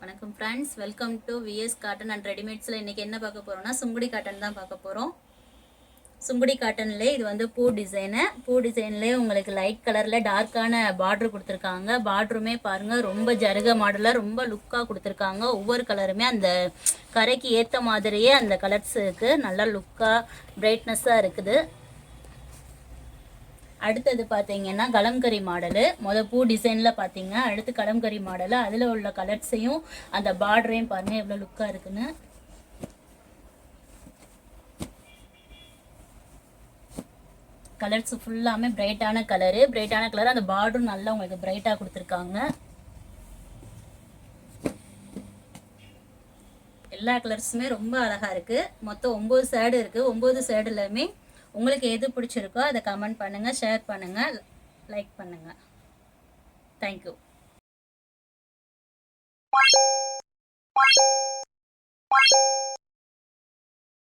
வணக்கம் friends, welcome to VS cotton and ரெடிமேட்ஸில் இன்றைக்கி என்ன பார்க்க போகிறோம்னா சுங்குடி காட்டன் தான் பார்க்க போகிறோம். சுங்குடி காட்டன்லேயே இது வந்து பூ டிசைன்லேயே உங்களுக்கு லைட் கலரில் டார்க்கான பார்டர் கொடுத்துருக்காங்க. பார்டருமே பாருங்கள் ரொம்ப ஜருக மாடலாக ரொம்ப லுக்காக கொடுத்துருக்காங்க. ஒவ்வொரு கலருமே அந்த கரைக்கு ஏற்ற மாதிரியே அந்த கலர்ஸுக்கு நல்லா லுக்காக பிரைட்னஸாக இருக்குது. அடுத்தது பார்த்தீங்கன்னா கலம்கரி மாடலு. பூ டிசைனில் பார்த்தீங்க, அடுத்து கலம்கரி மாடலு. அதில் உள்ள கலர்ஸையும் அந்த பார்டரையும் பாருங்கள் எவ்வளோ லுக்காக இருக்குன்னு. கலர்ஸ் ஃபுல்லாமே பிரைட்டான கலர். அந்த பார்டரும் நல்லா உங்களுக்கு பிரைட்டாக கொடுத்துருக்காங்க. எல்லா கலர்ஸுமே ரொம்ப அழகாக இருக்குது. மொத்தம் 9 ஷேடு இருக்குது. 9 ஷேடுலையுமே உங்களுக்கு எது பிடிச்சிருக்கோ அதை கமெண்ட் பண்ணுங்கள், ஷேர் பண்ணுங்கள், லைக் பண்ணுங்கள். தேங்க்யூ.